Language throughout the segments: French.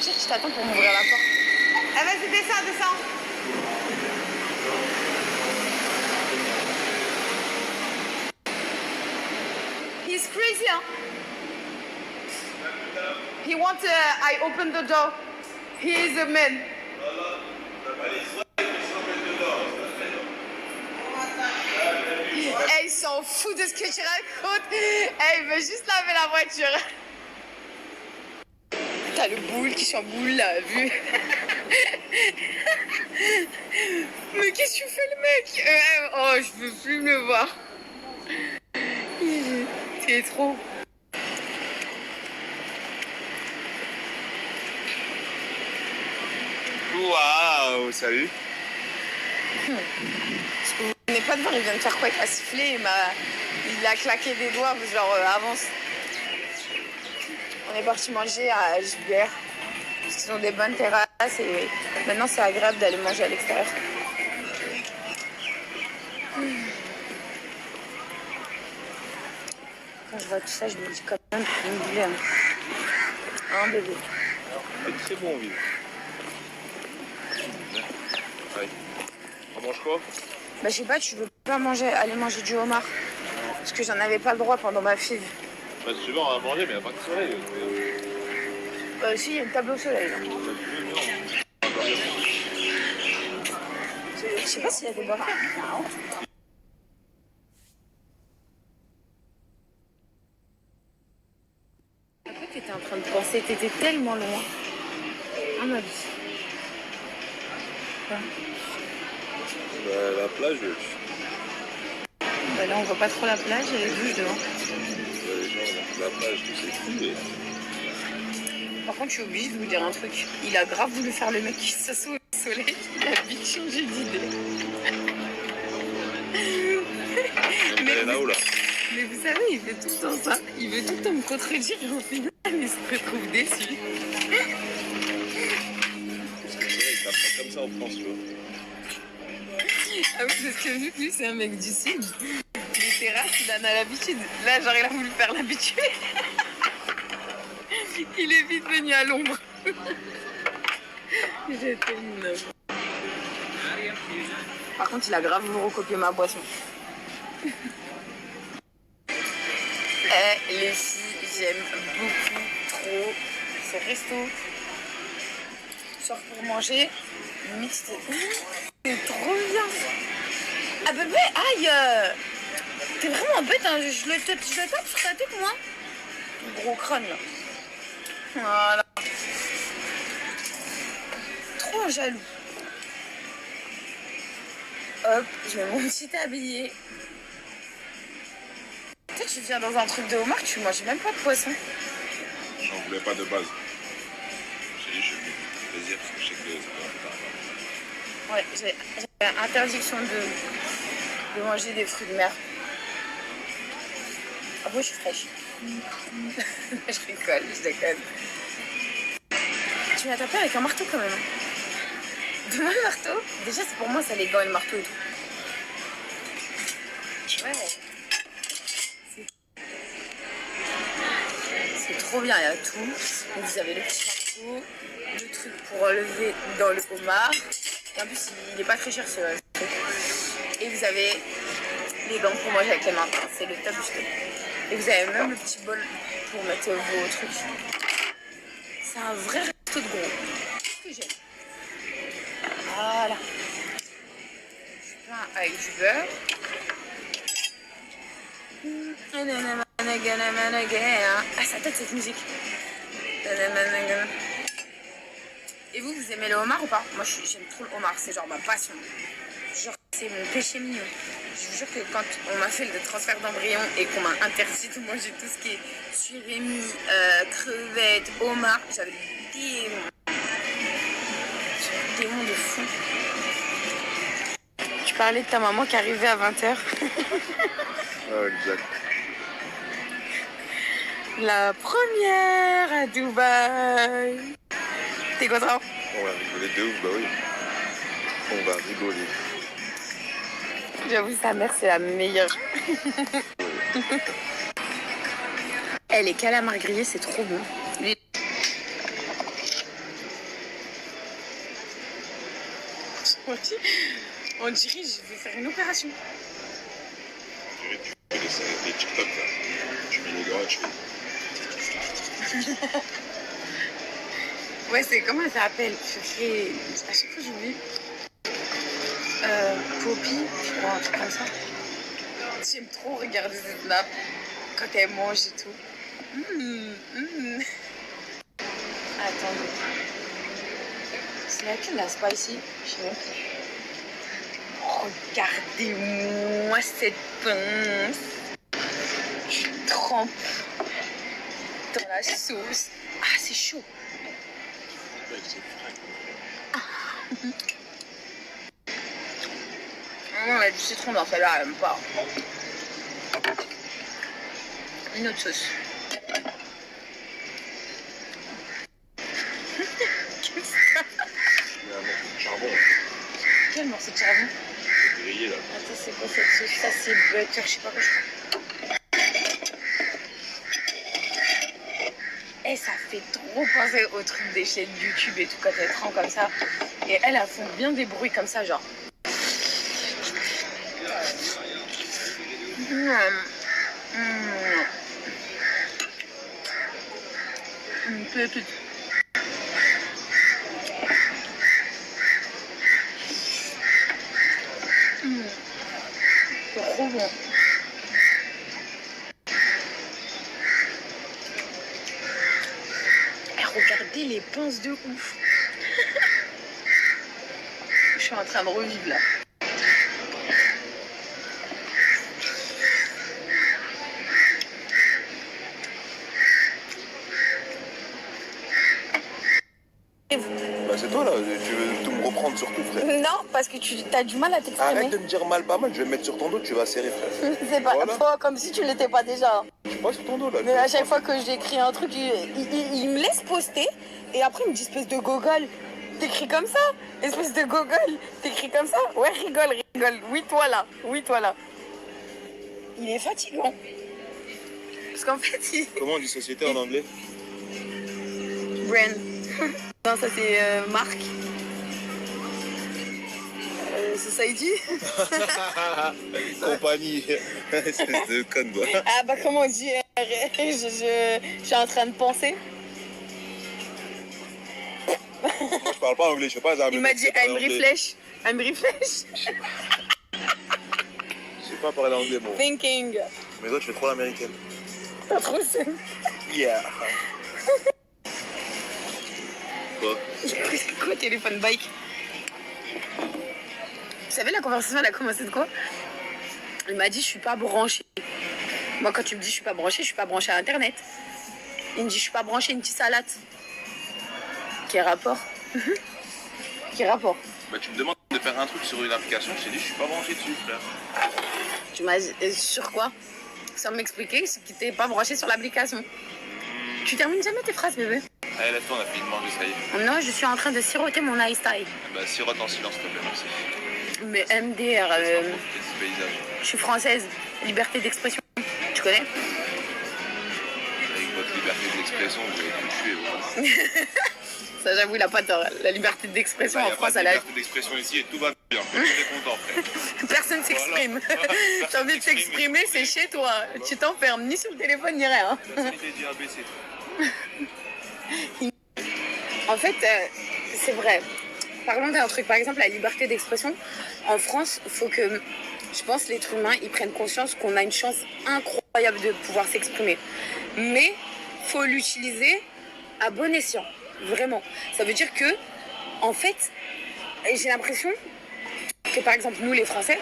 dire que je t'attends pour m'ouvrir la porte. Eh vas-y, descends, descends. He's crazy, hein? He wants I open the door. He is a man. Eh, il s'en fout de ce que tu racontes. Eh, il veut juste laver la voiture. T'as le boule qui chamboule là, vu. Mais qu'est-ce que tu fais, le mec? Oh, je veux plus me voir. C'est trop. Waouh, salut. On n'est pas devant, il vient de faire quoi? Il a sifflé, il a claqué des doigts, genre avance. On est parti manger à JBR, parce qu'ils ont des bonnes terrasses et maintenant c'est agréable d'aller manger à l'extérieur. Quand je vois tout ça, je me dis quand même qu'il me voulait un bébé. C'est très bon, vivre. Ouais. On mange quoi? Bah je sais pas, tu veux pas aller manger du homard? Parce que j'en avais pas le droit pendant ma FIV. Bah si tu veux, on va manger, mais il n'y a pas de soleil. Si, il y a une table au soleil. Là. Je sais pas s'il y a des barres. À quoi t'étais en train de penser? T'étais tellement loin. Ah ma vie. Quoi? Bah, la plage, Bah là on voit pas trop la plage, il y a les douches devant. les gens, la plage, c'est fou. Par contre je suis obligée de vous dire un truc. Il a grave voulu faire le mec qui s'assoit au soleil. Il a vite changé d'idée. Mais vous savez, il fait tout le temps ça. Il veut tout le temps me contredire et au final il se retrouve déçu. Ça passe comme ça en France, tu vois. Ah oui, parce que vu que lui c'est un mec du sud, les terrasses il en a l'habitude. Là genre il a voulu faire l'habitué. Il est vite venu à l'ombre. J'étais une... Par contre il a grave voulu recopier ma boisson. Les filles, j'aime beaucoup, trop ce resto. Sort pour manger, mixte. C'est trop bien. Ah bébé, aïe. T'es vraiment bête, hein. Je le tape sur ta tête, moi. Ton gros crâne, là. Voilà. Trop jaloux. Hop, je mets mon petit tablier. Toi, tu viens dans un truc de homard, tu manges même pas de poisson. J'en voulais pas de base. J'ai dit, je fais plaisir parce que je sais que c'est pas un peu tard. Ouais, j'ai interdiction de manger des fruits de mer. Ah bon, je suis fraîche. Je rigole, je déconne. Tu m'as tapé avec un marteau quand même. Demain le marteau? Déjà, c'est pour moi, ça les gants et le marteau et tout. Ouais. C'est trop bien, il y a tout. Donc, vous avez le petit marteau, le truc pour enlever dans le homard. Et en plus, il n'est pas très cher ce truc. Et vous avez les gants pour manger avec les mains. C'est le top du tout. Et vous avez même le petit bol pour mettre vos trucs. C'est un vrai resto de gros. Ce que j'aime. Voilà. Je peins avec du beurre. Ah, ça tête cette musique. Et vous aimez le homard ou pas? Moi, j'aime trop le homard. C'est genre ma passion. Genre, c'est mon péché mignon. Je vous jure que quand on m'a fait le transfert d'embryon et qu'on m'a interdit de manger tout ce qui est surimi, crevettes, homard, j'avais des démons de fou. Tu parlais de ta maman qui arrivait à 20h. Ah, exact. La première à Dubaï. T'es content? On va rigoler de ouf, bah oui. On va rigoler. J'avoue, sa mère, c'est la meilleure. Les calamars grillés, c'est trop bon. On dirait que je vais faire une opération. Tu fais des TikTok là. Tu mets les gars, tu fais. Ouais, c'est comment ça s'appelle? Je fais. À chaque fois, j'oublie. Poppy, je crois, un truc comme ça. J'aime trop regarder cette snaps quand elle mange et tout. Attendez. C'est laquelle la spicy? Je sais même plus. Regardez-moi cette pince. Je trempe dans la sauce. Ah, c'est chaud. Non, il y a du citron dans celle-là, elle aime pas. Une autre sauce. Qu'est-ce que ça? Il y a un morceau de charbon. Quel morceau de charbon? Grillé là. Attends, c'est quoi cette sauce? Ça, c'est butter, je sais pas quoi je crois. Et ça fait trop penser aux trucs des chaînes YouTube et tout quand elles trempent comme ça. Et elles font bien des bruits comme ça, genre. Une pépite. C'est trop bon. Et regardez les pinces de ouf. Je suis en train de revivre là. Bah c'est toi là, tu veux tout me reprendre sur tout frère. Non, parce que tu as du mal à t'exprimer. Arrête de me dire mal pas mal, je vais me mettre sur ton dos, tu vas serrer frère. C'est pas Voilà. toi, comme si tu l'étais pas déjà. Je suis pas sur ton dos là. Mais à chaque fois que j'écris un truc, il me laisse poster et après il me dit espèce de gogol. T'écris comme ça? Espèce de gogol. T'écris comme ça? Ouais, rigole, rigole. Oui, toi là. Oui, toi là. Il est fatigant. Parce qu'en fait, Comment on dit société en anglais? Brand. Non, ça c'est marque. Society. Compagnie. Espèce de conne quoi. Ah bah comment on dit? Je suis en train de penser. Moi je parle pas anglais, je sais pas. Il m'a dit I'm refresh. I'm refresh. Je sais pas parler anglais moi. Thinking. Mais toi tu fais trop l'américaine. T'as trop seum. Yeah. Quoi? Quoi, téléphone bike? Vous savez, la conversation, elle a commencé de quoi? Il m'a dit, je suis pas branchée. Moi, quand tu me dis, je suis pas branchée, je suis pas branchée à Internet. Il me dit, je suis pas branchée, une petite salade. Quel rapport? Quel rapport? Bah tu me demandes de faire un truc sur une application, je t'ai dit je suis pas branché dessus frère. Tu m'as dit, sur quoi? Sans m'expliquer ce qui t'es pas branché sur l'application. Tu termines jamais tes phrases, bébé. Allez lève-toi, on a fini de manger, ça y est. Non, je suis en train de siroter mon ice style. Bah sirote en silence s'il te plaît, merci. Mais MDR, Petit paysage. je suis française, liberté d'expression. Tu connais? Avec votre liberté d'expression, vous avez tout tué. Voilà. Ça, j'avoue, il a pas tort. La liberté d'expression Bah, en y a France, pas de elle a... liberté d'expression ici et tout va bien. Tout le monde est content frère. Personne s'exprime. Voilà. T'as envie de t'exprimer, c'est chez toi. Tu t'enfermes ni sur le téléphone, ni rien. Personne n'est dit ABC. En fait, c'est vrai. Parlons d'un truc, par exemple, la liberté d'expression. En France, il faut que, je pense, l'être humain, il prenne conscience qu'on a une chance incroyable de pouvoir s'exprimer. Mais il faut l'utiliser à bon escient. Vraiment. Ça veut dire que, en fait, j'ai l'impression que, par exemple, nous, les Français,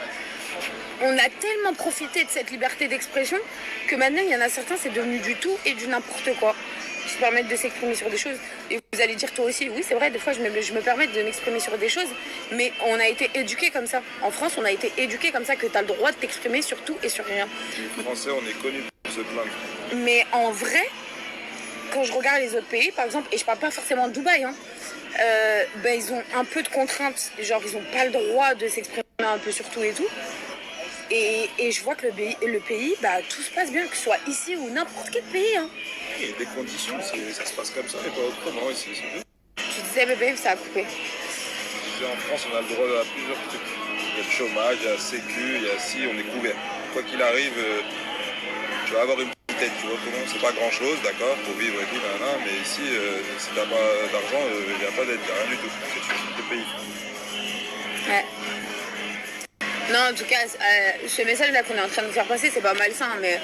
on a tellement profité de cette liberté d'expression que maintenant, il y en a certains, c'est devenu du tout et du n'importe quoi. Ils se permettent de s'exprimer sur des choses. Et vous allez dire toi aussi, oui, c'est vrai, des fois, je me permets de m'exprimer sur des choses, mais on a été éduqués comme ça. En France, on a été éduqués comme ça, que tu as le droit de t'exprimer sur tout et sur rien. Les Français, on est connus pour se plaindre. Mais en vrai, quand je regarde les autres pays, par exemple, et je parle pas forcément de Dubaï, hein, ben, ils ont un peu de contraintes. Genre, ils n'ont pas le droit de s'exprimer un peu sur tout et tout. Et je vois que le pays, bah, tout se passe bien, que ce soit ici ou n'importe quel pays. Hein. Il y a des conditions, ça se passe comme ça et pas autrement ici. Tu disais, bébé, ça a coupé. Je qu'en France, on a le droit à plusieurs trucs. Il y a le chômage, il y a la sécu, il y a si, on est couvert. Quoi qu'il arrive, tu vas avoir une petite tête, tu vois comment, c'est pas grand chose, d'accord, pour vivre et tout, mais ici, si t'as pas d'argent, il n'y a pas d'aide, il n'y a rien du tout. C'est tout le pays. Ouais. Non, en tout cas, ce message-là qu'on est en train de faire passer, c'est pas malsain, mais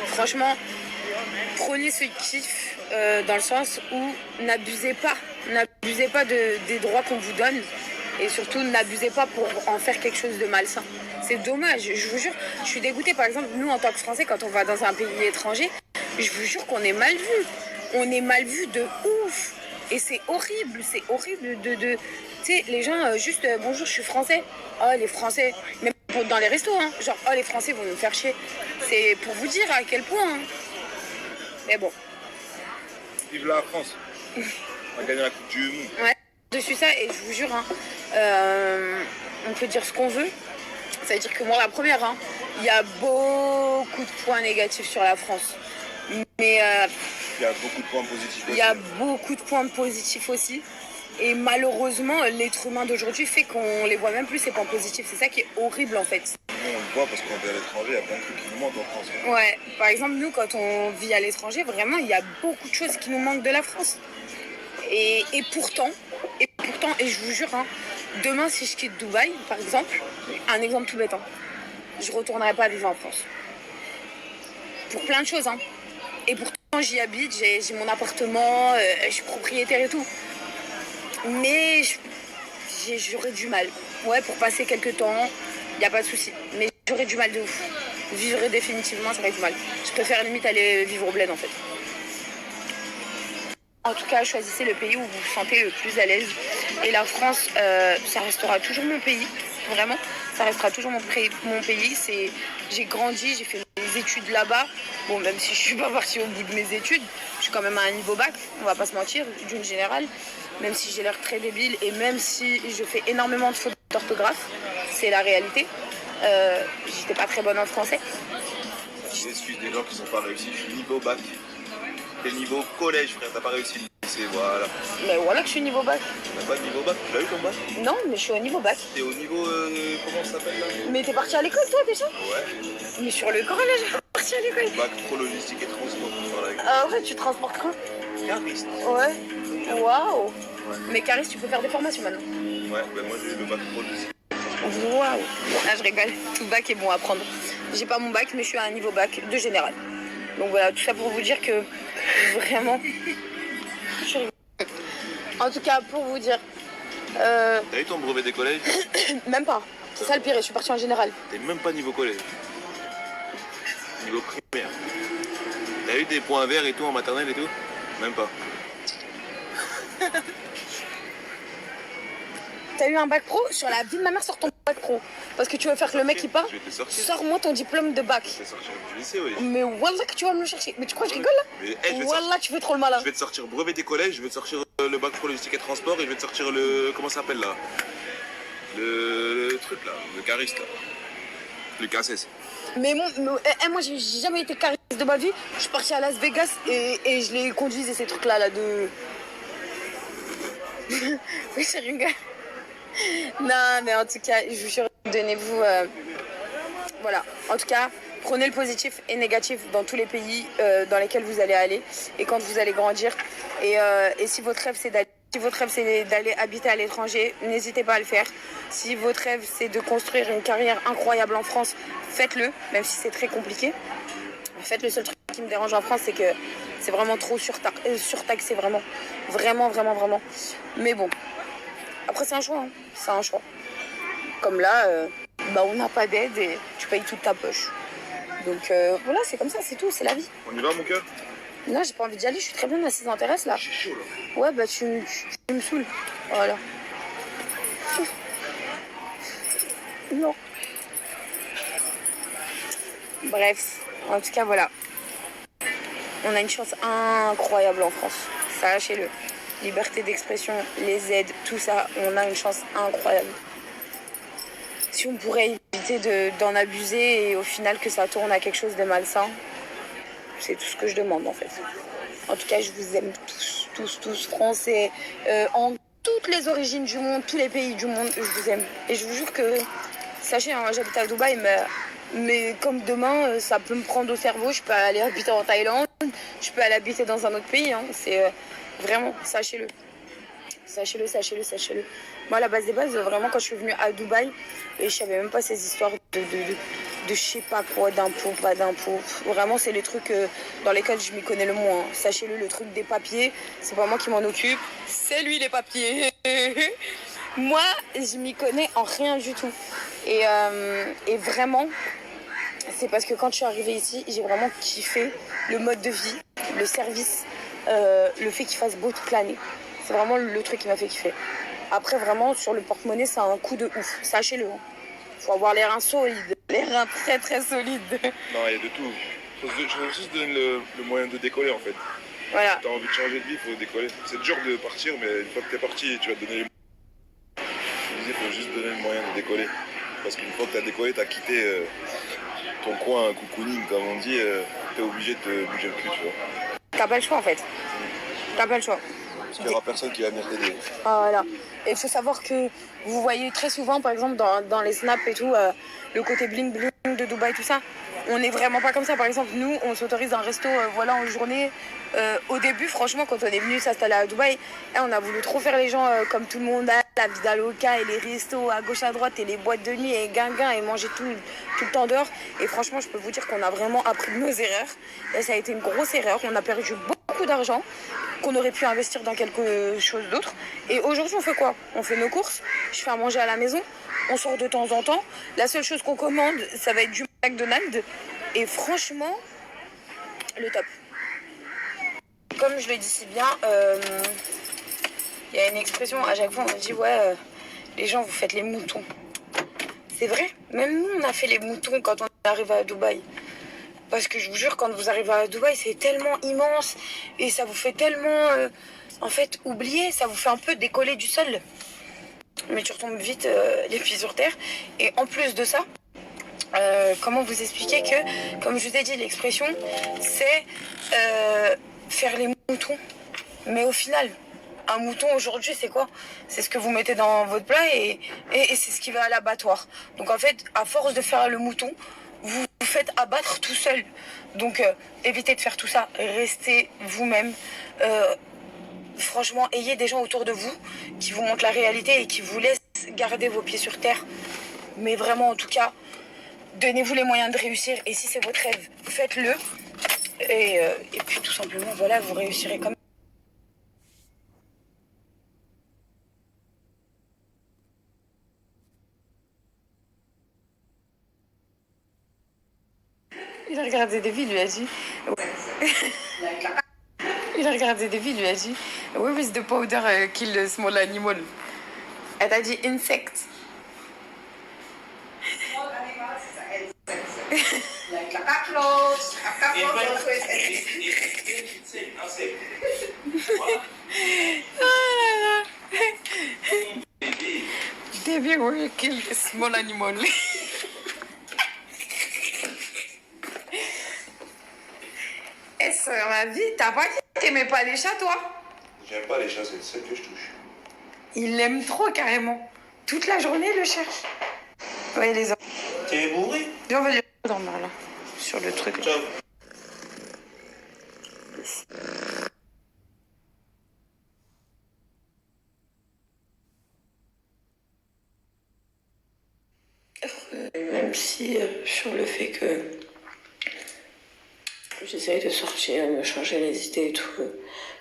franchement, prenez ce kiff dans le sens où n'abusez pas des droits qu'on vous donne et surtout n'abusez pas pour en faire quelque chose de malsain. C'est dommage, je vous jure, je suis dégoûtée. Par exemple, nous en tant que Français, quand on va dans un pays étranger, je vous jure qu'on est mal vu. On est mal vu de ouf. Et c'est horrible de tu sais, les gens juste bonjour, je suis français. Oh, les Français, même dans les restos, hein, genre oh, les Français vont nous faire chier. C'est pour vous dire à quel point. Hein. Mais bon. Vive la France. On a gagné la Coupe du Monde. Ouais, dessus ça, et je vous jure, hein, on peut dire ce qu'on veut. Ça veut dire que moi, la première, hein, il y a beaucoup de points négatifs sur la France. Mais il y a beaucoup de points positifs aussi. Il y a beaucoup de points positifs aussi. Et malheureusement, l'être humain d'aujourd'hui fait qu'on les voit même plus, ces points positifs. C'est ça qui est horrible en fait. Nous, on le voit parce qu'on est à l'étranger, il y a plein de trucs qui nous manquent en France. Ouais, par exemple, nous, quand on vit à l'étranger, vraiment, il y a beaucoup de choses qui nous manquent de la France. Et pourtant, et je vous jure, hein, demain, si je quitte Dubaï, par exemple, un exemple tout bête, hein, je ne retournerai pas vivre en France. Pour plein de choses, hein. Et pourtant, j'y habite, j'ai mon appartement, je suis propriétaire et tout. Mais j'aurais du mal. Ouais, pour passer quelques temps, il n'y a pas de souci. Mais j'aurais du mal de ouf. Vivre définitivement, j'aurais du mal. Je préfère limite aller vivre au bled en fait. En tout cas, choisissez le pays où vous vous sentez le plus à l'aise. Et la France, ça restera toujours mon pays. Vraiment, ça restera toujours mon pays. J'ai grandi, j'ai fait mes études là-bas. Bon, même si je suis pas partie au bout de mes études, je suis quand même à un niveau bac, on va pas se mentir, d'une générale. Même si j'ai l'air très débile et même si je fais énormément de fautes d'orthographe, c'est la réalité. J'étais pas très bonne en français. J'excuse des gens qui sont pas réussis, je suis niveau bac. T'es niveau collège, frère, t'as pas réussi le lycée, voilà. Mais voilà que je suis niveau bac. T'as pas de niveau bac? Tu l'as eu ton bac? Non, mais je suis au niveau bac. T'es au niveau, comment ça s'appelle là? Mais t'es parti à l'école toi déjà? Ouais. Mais sur le corps là, j'ai parti à l'école. Bac pro logistique et transport. Voilà. Ah ouais, tu transportes quoi? Cariste. Ouais. Waouh. Ouais. Mais cariste, tu peux faire des formations maintenant. Ouais, ben moi j'ai le bac pro logistique. Waouh. Là je rigole, tout bac est bon à prendre. J'ai pas mon bac, mais je suis à un niveau bac de général. Donc voilà, tout ça pour vous dire que vraiment. En tout cas, pour vous dire. T'as eu ton brevet des collèges? Même pas. C'est ça le pire, je suis partie en général. T'es même pas niveau collège. Niveau primaire. T'as eu des points verts et tout en maternelle et tout? Même pas. T'as eu un bac pro? Sur la vie de ma mère, sors ton bac pro. Parce que tu veux faire que le mec il part. Je vais te sortir. Sors-moi ton diplôme de bac. Je vais sortir du lycée, oui. Mais wallah que tu vas me le chercher. Mais tu crois que je rigole là? Mais, hey, wallah, tu fais trop le malin. Je vais te sortir brevet des collèges, je vais te sortir le bac pro logistique et transport et je vais te sortir le. Comment ça s'appelle là? Le truc là, le cariste là. Le KSS. Mais moi j'ai jamais été cariste de ma vie. Je suis partie à Las Vegas et je les conduisais ces trucs là de. Oui, je rigole. Non, mais en tout cas, je vous jure, donnez-vous. Voilà. En tout cas, prenez le positif et négatif dans tous les pays dans lesquels vous allez aller et quand vous allez grandir. Et si votre rêve c'est d'aller habiter à l'étranger, n'hésitez pas à le faire. Si votre rêve c'est de construire une carrière incroyable en France, faites-le, même si c'est très compliqué. En fait, le seul truc qui me dérange en France, c'est que c'est vraiment trop surtaxé, vraiment. Vraiment. Mais bon, après c'est un choix, hein. C'est un choix. Comme là, on n'a pas d'aide et tu payes toute ta poche. Donc voilà, c'est comme ça, c'est tout, c'est la vie. On y va, mon cœur? Non, j'ai pas envie d'y aller, je suis très bien assise en terrasse là. Je suis chaud là. Ouais, bah tu me saoules. Voilà. Non. Bref, en tout cas, voilà. On a une chance incroyable en France. Sachez-le. Liberté d'expression, les aides, tout ça, on a une chance incroyable. Si on pourrait éviter d'en abuser et au final que ça tourne à quelque chose de malsain, c'est tout ce que je demande en fait. En tout cas, je vous aime tous, Français, en toutes les origines du monde, tous les pays du monde, je vous aime. Et je vous jure que, sachez, hein, j'habite à Dubaï, mais comme demain, ça peut me prendre au cerveau, je peux aller habiter en Thaïlande, je peux aller habiter dans un autre pays. Hein. C'est vraiment, sachez-le. Sachez-le, sachez-le, sachez-le. Moi, à la base des bases, vraiment, quand je suis venue à Dubaï, et je savais même pas ces histoires de je sais pas quoi, d'impôts, pas d'impôts. Vraiment, c'est les trucs dans lesquels je m'y connais le moins. Sachez-le, le truc des papiers, c'est pas moi qui m'en occupe, c'est lui les papiers. Moi, je m'y connais en rien du tout. Et vraiment, c'est parce que quand je suis arrivée ici, j'ai vraiment kiffé le mode de vie, le service, le fait qu'il fasse beau toute l'année. C'est vraiment le truc qui m'a fait kiffer. Après, vraiment, sur le porte-monnaie, ça a un coup de ouf. Sachez-le. Faut avoir les reins solides. Les reins très, très solides. Non, il y a de tout. Il faut aussi se donner le moyen de décoller, en fait. Voilà. Si t'as envie de changer de vie, il faut décoller. C'est dur de partir, mais une fois que t'es parti, tu vas te donner les moyens. Il faut juste donner le moyen de décoller. Parce qu'une fois que t'as décollé, t'as quitté ton coin cocooning, comme on dit, t'es obligé de te bouger le cul, tu vois. T'as pas le choix, en fait. T'as pas le choix. Parce qu'il n'y aura personne qui va venir t'aider. Ah, voilà. Et il faut savoir que vous voyez très souvent, par exemple, dans les snaps et tout, le côté bling bling de Dubaï, tout ça. On n'est vraiment pas comme ça. Par exemple, nous, on s'autorise un resto voilà, en journée. Au début, franchement, quand on est venu s'installer à Dubaï, on a voulu trop faire les gens comme tout le monde a, la vida loca et les restos à gauche à droite et les boîtes de nuit et guinguin et manger tout le temps dehors. Et franchement, je peux vous dire qu'on a vraiment appris de nos erreurs. Et ça a été une grosse erreur. On a perdu beaucoup d'argent qu'on aurait pu investir dans quelque chose d'autre. Et aujourd'hui, on fait quoi? On fait nos courses, je fais à manger à la maison, on sort de temps en temps. La seule chose qu'on commande, ça va être du McDonald's. Et franchement, le top. Comme je le dis si bien, il y a une expression, à chaque fois on me dit, ouais, les gens, vous faites les moutons. C'est vrai, même nous, on a fait les moutons quand on est arrivé à Dubaï. Parce que je vous jure, quand vous arrivez à Dubaï, c'est tellement immense et ça vous fait tellement, en fait, oublier, ça vous fait un peu décoller du sol. Mais tu retombes vite les pieds sur terre. Et en plus de ça, comment vous expliquer que, comme je vous ai dit, l'expression, c'est faire les moutons. Mais au final, un mouton aujourd'hui, c'est quoi? C'est ce que vous mettez dans votre plat et c'est ce qui va à l'abattoir. Donc en fait, à force de faire le mouton, vous vous faites abattre tout seul. Donc évitez de faire tout ça. Restez vous-même. Franchement, ayez des gens autour de vous qui vous montrent la réalité et qui vous laissent garder vos pieds sur terre. Mais vraiment, en tout cas, donnez-vous les moyens de réussir. Et si c'est votre rêve, faites-le. Et puis tout simplement, voilà, vous réussirez comme il a regardé des vies, lui a dit. Il a regardé des vies, lui a dit. Where is the powder kill the small animal? Elle t'a dit insect. Baby will kill the small animal. Et sur ma vie, t'as pas dit que t'aimais pas les chats, toi? J'aime pas les chats, c'est celle que je touche. Il l'aime trop, carrément. Toute la journée, il le cherche. Ouais, les enfants. T'es bourré? On va lui dormir là, sur le truc. Là. Ciao. Même si sur le fait que j'essaye de sortir, de me changer les idées et tout,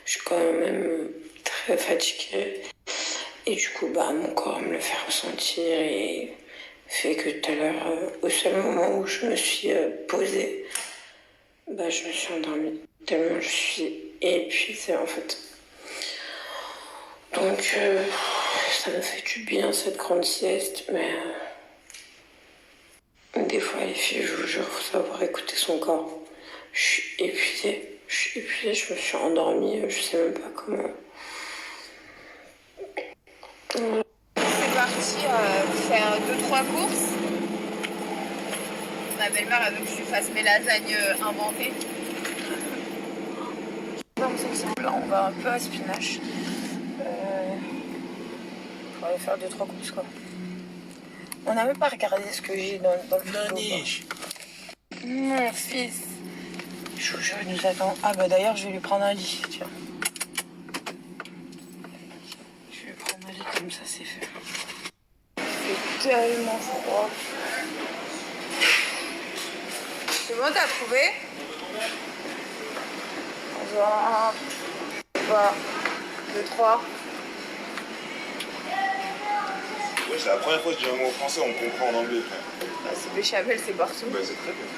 je suis quand même très fatiguée. Et du coup, bah, mon corps me le fait ressentir et fait que tout à l'heure, au seul moment où je me suis posée, bah, je me suis endormie tellement je suis épuisée en fait. Donc, ça me fait du bien cette grande sieste, mais des fois, les filles, je vous jure, faut savoir écouter son corps. Je suis épuisée, je me suis endormie, je sais même pas comment. C'est parti, faire 2-3 courses. Ma belle-mère a veut que je lui fasse mes lasagnes inventées. Là, on va un peu à spinach. va faire 2-3 courses quoi. On n'a même pas regardé ce que j'ai dans le frigo. Mon fils. Je nous attend. Ah bah d'ailleurs je vais lui prendre un lit, tiens. Je vais prendre un lit comme ça c'est fait. C'est tellement froid. C'est bon, t'as trouvé? 1, 2, 3. Ouais, c'est la première fois que je dis un mot français, on comprend en anglais, frère. Bah, c'est béchamel, c'est partout. Bah, c'est très bien.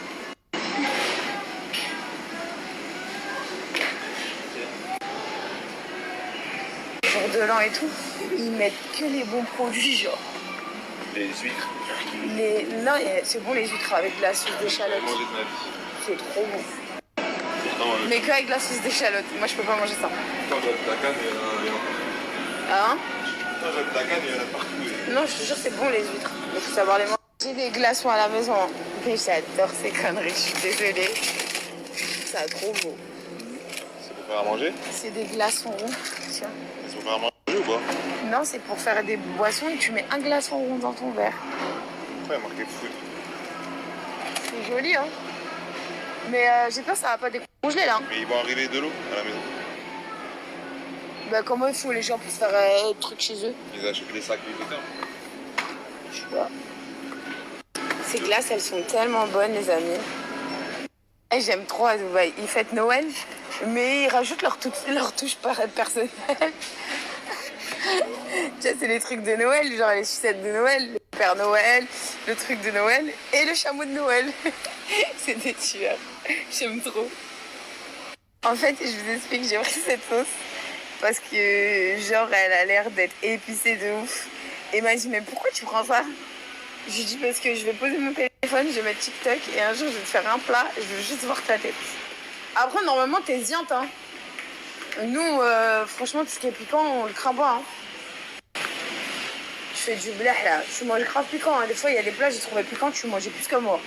Jour de l'an et tout, ils mettent que les bons produits, genre. Les huîtres. Non, c'est bon les huîtres avec de la sauce d'échalote. J'ai mangé de ma vie. C'est trop bon. Pourtant, Mais qu'avec de la sauce d'échalote. Moi, je peux pas manger ça. quand j'habite à Cannes, il y en a. Hein? Quand j'habite à Cannes, il y en a partout. Non, je te jure, c'est bon les huîtres. Il faut savoir les manger. J'ai des glaçons à la maison. Hein. Mais j'adore ces conneries, je suis désolée. C'est trop beau. C'est pour faire à manger? C'est des glaçons ronds. Tiens. C'est pour faire à manger ou pas? Non, c'est pour faire des boissons et tu mets un glaçon rond dans ton verre. Pourquoi il y a marqué food? C'est joli, hein. Mais j'ai peur que ça va pas décongeler là. Mais ils vont arriver de l'eau à la maison. Bah comment il faut les gens pour se faire des trucs chez eux? Ils achètent des sacs végétariens. Je sais pas. Ces glaces, elles sont tellement bonnes, les amis. Et j'aime trop à Dubaï. Ils fêtent Noël, mais ils rajoutent leur touche personnelle. Tu sais, c'est les trucs de Noël, genre les sucettes de Noël, le Père Noël, le truc de Noël et le chameau de Noël. C'est des tueurs. J'aime trop. En fait, je vous explique, j'ai pris cette sauce parce que, genre, elle a l'air d'être épicée de ouf. Et elle m'a dit, mais pourquoi tu prends ça? Je lui ai dit, parce que je vais poser mon téléphone, je vais mettre TikTok et un jour, je vais te faire un plat et je veux juste voir ta tête. Après, normalement, t'es ziante, hein. Nous, franchement, tout ce qui est piquant, on le craint pas, hein. Je fais du blah là, tu manges grave piquant, hein. Des fois, il y a des plats, j'ai trouvé piquant, tu mangeais plus que moi.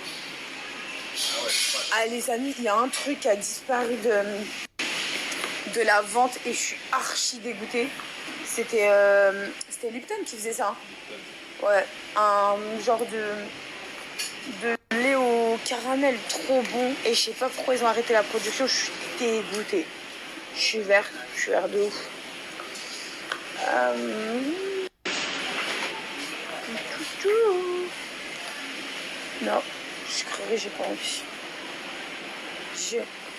Ah, les amis, il y a un truc qui a disparu de la vente et je suis archi dégoûtée. C'était Lipton qui faisait ça. Ouais, un genre de lait au caramel trop bon. Et je sais pas pourquoi ils ont arrêté la production, je suis dégoûtée. Je suis verte de ouf. Non, je crèverai, j'ai pas envie.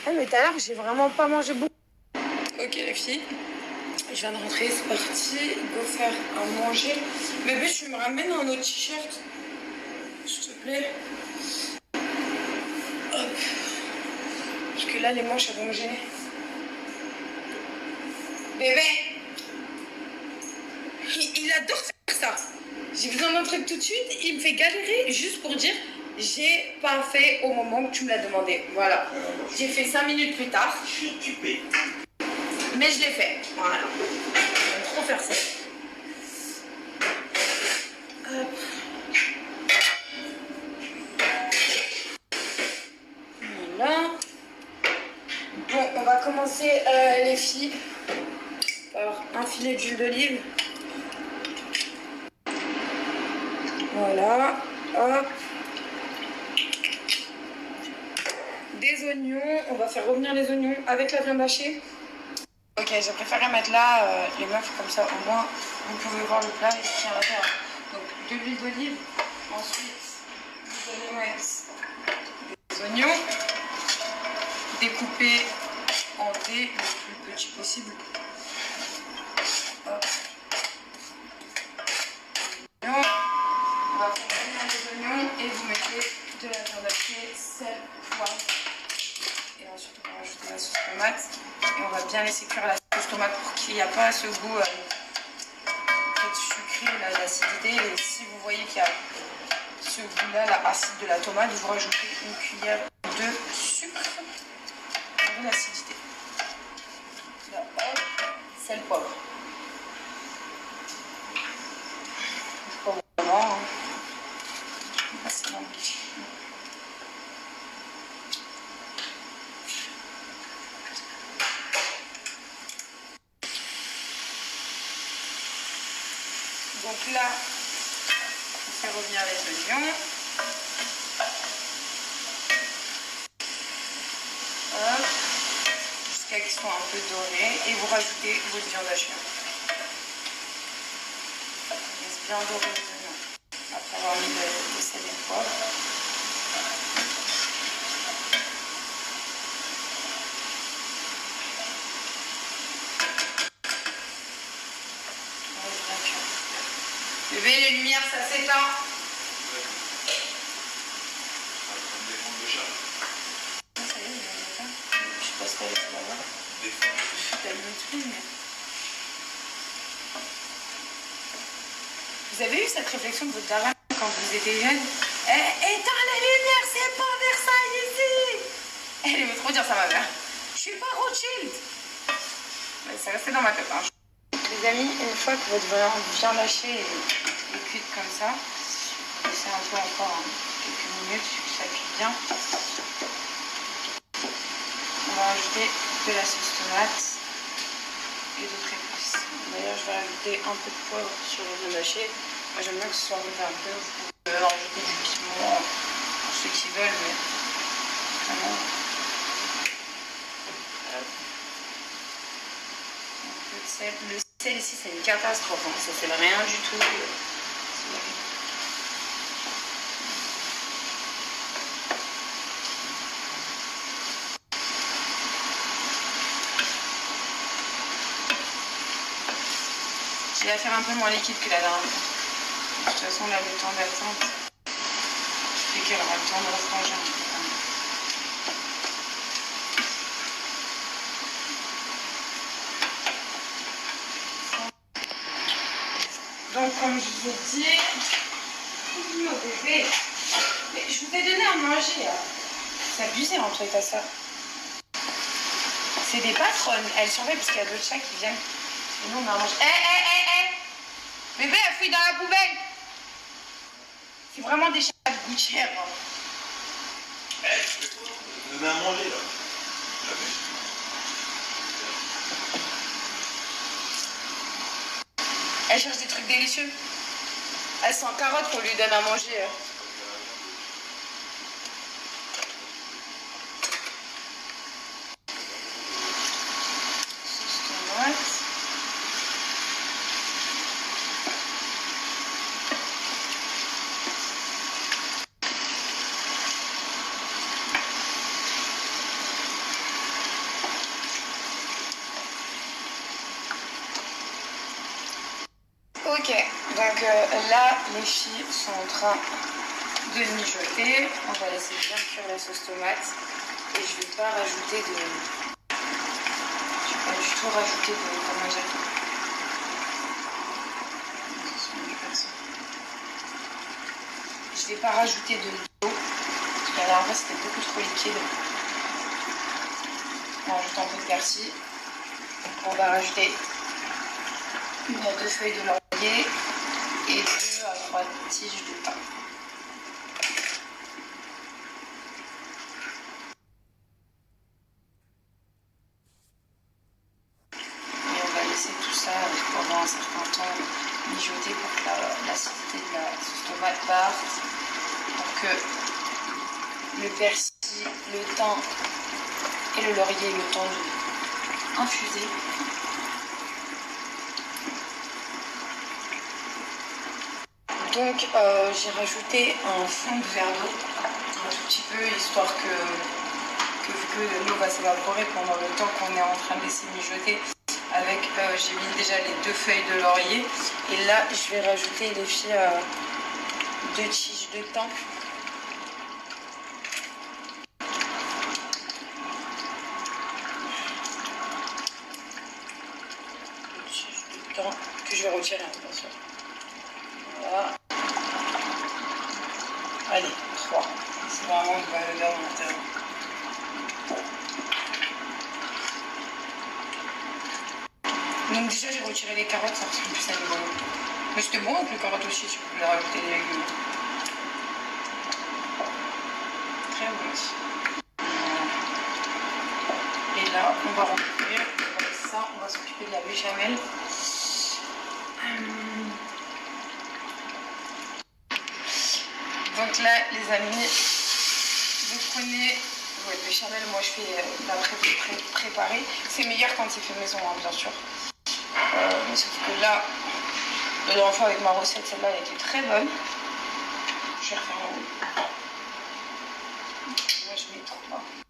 Ah, mais tout à l'heure, j'ai vraiment pas mangé beaucoup. Ok, les filles, je viens de rentrer, c'est parti. Go faire à manger. Bébé, tu me ramènes un autre t-shirt, s'il te plaît. Hop. Parce que là, les manches, elles vont me gêner. Bébé, il adore faire ça. J'ai besoin d'un truc tout de suite, il me fait galérer juste pour dire j'ai pas fait au moment où tu me l'as demandé. Voilà. J'ai fait 5 minutes plus tard. Je suis occupée. Mais je l'ai fait. Voilà. J'aime trop faire ça. Hop. Voilà. Bon, on va commencer les filles par un filet d'huile d'olive. Voilà. Hop. Des oignons. On va faire revenir les oignons avec la viande hachée. Ok, j'ai préféré mettre là les meufs comme ça. Au moins, vous pouvez voir le plat et ce qu'il y a à l'intérieur. Donc, de l'huile d'olive. Ensuite, vous allez mettre des oignons découpés en dés le plus petit possible. Hop. On va faire revenir les oignons et vous mettez de la viande hachée, sel, poivre. Et ensuite, on va rajouter la sauce tomate. Et on va bien laisser cuire la sauce tomate pour qu'il n'y ait pas ce goût sucré, l'acidité. Et si vous voyez qu'il y a ce goût-là, l'acide de la tomate, vous rajoutez une cuillère de sucre pour l'acidité. Là, hop, sel, poivre. Pas vraiment, hein. C'est bon. Donc là, on fait revenir les oignons. Hop. Jusqu'à qu'ils soient un peu dorés. Et vous rajoutez votre viande hachée. Laisse bien dorer les oignons. Après avoir mis le sel et le poivre. Bébé, les lumières, ça s'éteint. Ça y est, il est éteint. Je sais pas ce qu'elle est là-bas. T'as une autre ligne. Vous avez eu cette réflexion de votre daronne quand vous étiez jeune? Éteins la lumière, c'est pas Versailles ici. Elle aimait trop dire ça, ma mère. Je suis pas Rothschild. Mais c'est resté dans ma tête. Hein. Les amis, une fois que votre viande hachée est cuite comme ça, vous laissez un peu encore quelques minutes, ça cuit bien. On va rajouter de la sauce tomate et d'autres épices. D'ailleurs, je vais rajouter un peu de poivre sur la viande hachée. Moi, j'aime bien que ce soit regardé. Vous pouvez rajouter du piment pour ceux qui veulent, mais vraiment. Un peu de sel. Le sel ici, c'est une catastrophe. Hein. Ça fait rien du tout. Je vais la faire un peu moins liquide que la dernière fois. De toute façon, là, le temps d'attente fait qu'elle aura le temps de refranger un peu. Donc, comme je vous ai dit, mon bébé, mais je vous ai donné à manger. C'est abusé en fait à ça. C'est des patronnes. Elles surveillent parce qu'il y a d'autres chats qui viennent. Et nous, on a mangé. Bébé, elle fouille dans la poubelle. C'est vraiment des chats de gouttière. Donner à manger là. Elle cherche des trucs délicieux. Elle sent carotte qu'on lui donne à manger. Sauce tomate. Ok, donc là, les filles sont en train de mijoter. On va laisser bien cuire la sauce tomate. Et je vais pas rajouter de... Je vais pas du tout rajouter de... Comment dire? Je vais pas rajouter de l'eau. Parce que la dernière fois, c'était beaucoup trop liquide. On rajoute un peu de persil. On va rajouter 1 à 2 feuilles de laurier et 2 à 3 tiges de thym. Et on va laisser tout ça pendant un certain temps mijoter pour que l'acidité de la sauce tomate parte, pour que le persil, le thym et le laurier aient le temps d'infuser. Donc j'ai rajouté un fond de verre d'eau, un tout petit peu, histoire que vu que l'eau va s'évaporer pendant le temps qu'on est en train de laisser mijoter, avec j'ai mis déjà les 2 feuilles de laurier. Et là je vais rajouter les filles 2 tiges de thym. Que je vais retirer, bien sûr. Voilà. Allez, 3. C'est vraiment de la odeur à l'intérieur. Donc déjà j'ai retiré les carottes, ça ressemble plus à des bonbons. Mais c'était bon avec les carottes aussi, tu peux leur rajouter des légumes. Très bon aussi. Et là, on va recouvrir. Ça, on va s'occuper de la béchamel. Donc là, les amis, vous prenez votre béchamel. Moi, je fais la préparée. C'est meilleur quand c'est fait maison, hein, bien sûr. Mais sauf que là, la dernière fois avec ma recette, celle-là, elle était très bonne. Je vais refaire en haut. Moi, je mets 3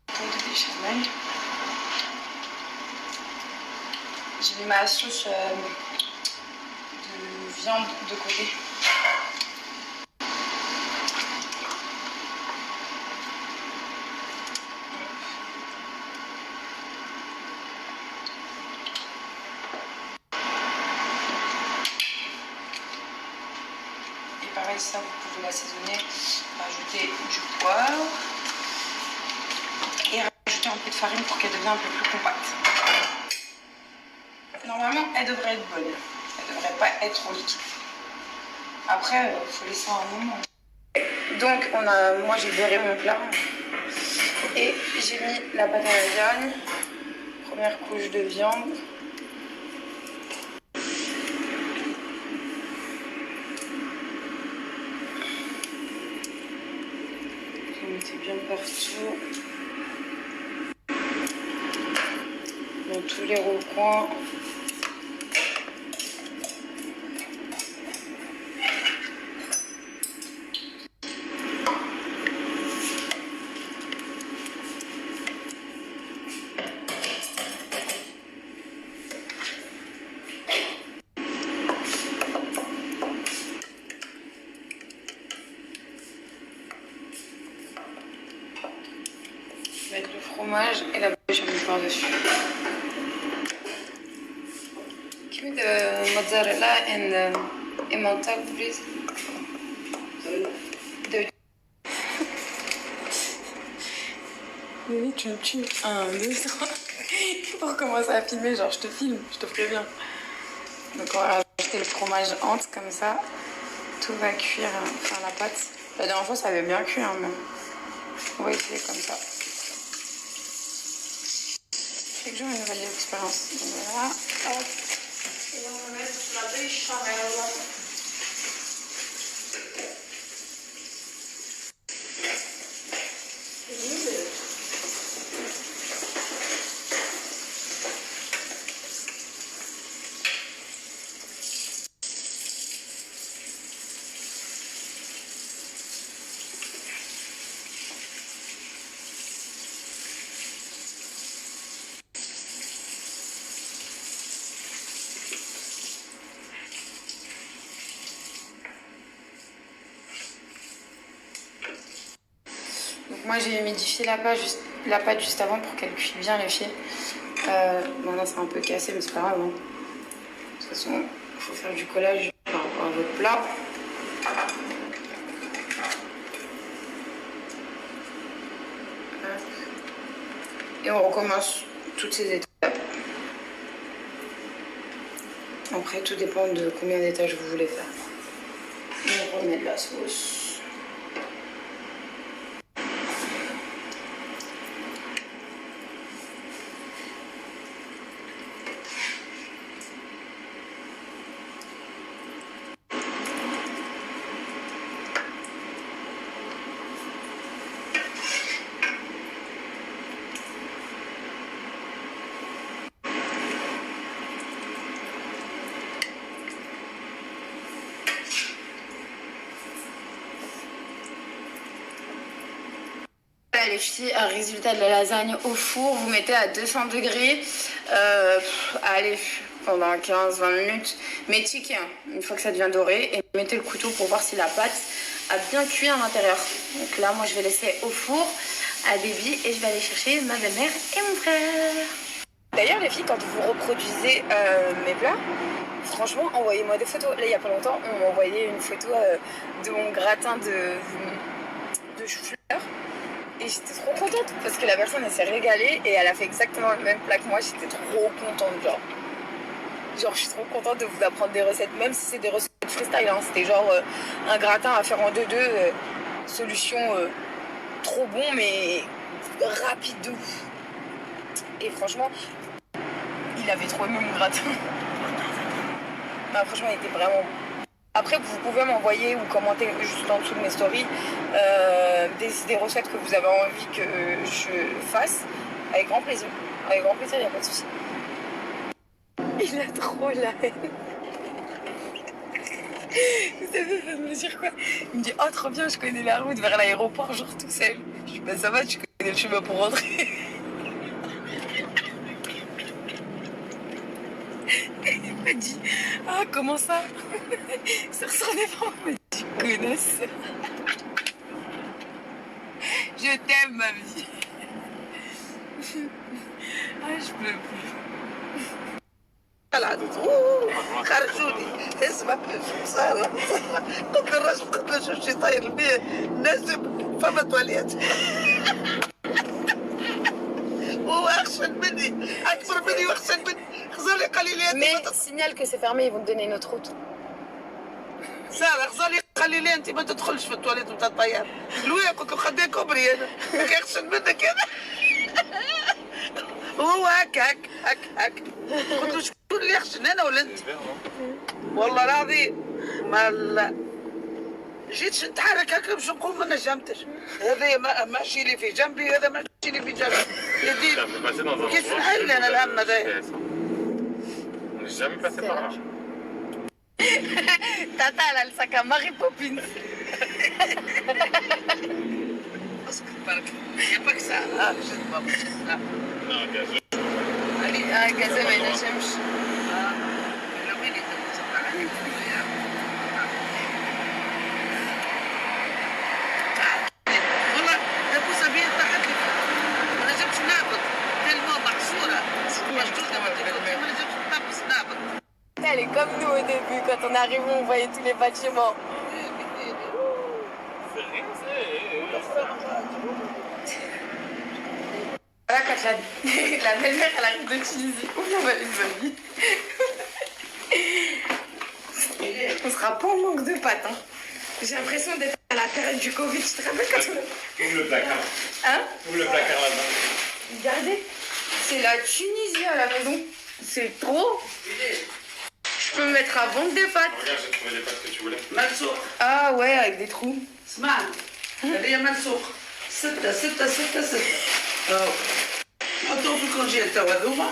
pots de béchamel. J'ai mis ma sauce de viande de côté. Et pareil, ça, vous pouvez l'assaisonner, rajouter du poivre et rajouter un peu de farine pour qu'elle devienne un peu plus compacte. Normalement, elle devrait être bonne. Elle devrait pas être trop liquide. Après, il faut laisser un moment. Donc, moi j'ai beurré mon plat et j'ai mis la pâte à lasagne, première couche de viande. Vous mettez bien partout, dans tous les recoins. Mettre le fromage et la béchamel par-dessus. Give me the mozzarella and Emmental, please. Oui, tu me tues. 1, 2, 3. Pour commencer à filmer, genre je te filme, je te préviens. Donc on va rajouter le fromage entre comme ça. Tout va cuire, enfin la pâte. La dernière fois ça avait bien cuit, hein, mais on va essayer comme ça. Chaque jour une nouvelle expérience. Donc voilà, hop. Et on va mettre la béchamel. Donc moi j'ai humidifié la pâte juste avant pour qu'elle cuise bien les filles. Maintenant c'est un peu cassé mais c'est pas grave. Hein. De toute façon il faut faire du collage par rapport à votre plat. Et on recommence toutes ces étapes. Après tout dépend de combien d'étages vous voulez faire. Et on remet de la sauce. Les filles, un résultat de la lasagne au four, vous mettez à 200 degrés, allez, pendant 15-20 minutes, mais checkez, hein, une fois que ça devient doré, et mettez le couteau pour voir si la pâte a bien cuit à l'intérieur. Donc là, moi je vais laisser au four à Baby et je vais aller chercher ma belle-mère et mon frère. D'ailleurs les filles, quand vous reproduisez mes plats, franchement, envoyez-moi des photos. Là, il y a pas longtemps, on m'a envoyé une photo de mon gratin de chou-fleur. Et j'étais trop contente parce que la personne elle s'est régalée et elle a fait exactement le même plat que moi. J'étais trop contente, genre je suis trop contente de vous apprendre des recettes, même si c'est des recettes freestyle, hein. C'était genre un gratin à faire en 2-2, solution trop bon mais rapide de ouf. Et franchement, il avait trop aimé mon gratin. Non, franchement, il était vraiment Après, vous pouvez m'envoyer ou commenter juste en dessous de mes stories des recettes que vous avez envie que je fasse. Avec grand plaisir. Avec grand plaisir, il n'y a pas de souci. Il a trop la haine. Vous savez, il va me dire quoi? Il me dit, oh trop bien, je connais la route vers l'aéroport, genre tout seul. Je dis, bah ça va, tu connais le chemin pour rentrer. Il m'a dit, ah comment ça? Ça ressemblait vraiment. Il m'a dit, connasse. Je t'aime ma vie. Ah je peux plus. خرجوني اسمع صار قلت الراجل قلت له شوف شي طاير البيت نازل فما تواليت هو اخشن مني اكبر مني واخشن مني خزر لي قال لي Mais signale que c'est fermé, ils vont te donner une autre route. ساره خزر لي قال لي انت ما تدخلش في التواليت نتاع الطيار لوين قلت له خدي كوبري انا اخشن منك انا هو هك قلت له شكون اللي يخشن انا ولا انت والله العظيم ما لا جيتش نتحرك هكا باش نقوم ما نجمتش هذا ماشي لي في جنبي هذا ماشي لي في جنبي يدي كيف نحل انا الهم هذايا Tata, elle a le sac à Mary Poppins. اسكت برك يا باك ساعه جد بابا Ah, gazé, mais il a jamais. والله لابوسه بيه طاحت لي ما نجمش نهبط تلمو محصوره مشدوده ما نجمش نطبس نهبط Elle est comme nous au début, quand on arrivait, on voyait tous les bâtiments. Voilà, quand la belle-mère, elle arrive de Tunisie, ou bien une bonne on sera pas en manque de pâtes. Hein. J'ai l'impression d'être à la période du Covid. Tu te rappelles quand on... Ouvre le placard. Hein? Ouvre le placard là-bas. Regardez, c'est la Tunisie à la maison. C'est trop. Je peux me mettre à vendre des pâtes. Regarde, j'ai trouvé les pâtes que tu voulais. ملسوق Ah ouais, avec des trous. اسمعني هذه ملسوق 6 6 6 6 حطوه في الكونجيل توا هذوما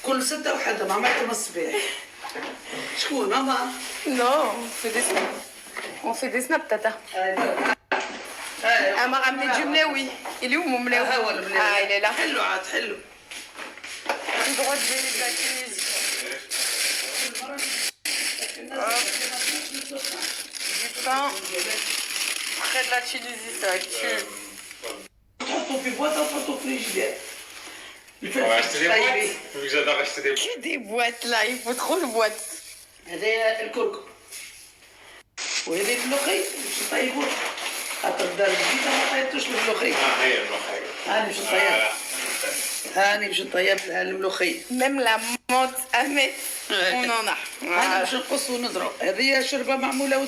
كل 6 وحده ما عملت نص بيع شكون ماما؟ Non, on fait des snaps. On fait des snaps, tata. Elle m'a ramené du mléoui. Il est où mon mléoui? ها هو المليح Ah, il est là. حلو عاد حلو Tout droit de la Tunisie. Hop. Du pain. Près de la Tunisie, ça tue. تحطوا في بواطه وتحطوا في الفريجيدير On va acheter des boîtes. Vu que j'adore acheter des boîtes. Que des boîtes là, il faut trop de boîtes. هذايا الكركم وهذه الملوخي باش نطيبوه خاطر الدار الجديده ما طيبتوش الملوخي هي الملوخية. هاني باش نطيب هاني باش نطيب لها الملوخي Même la menthe à mettre, on en a. هاني Voilà. باش نقص ونزرع هذه شربه معموله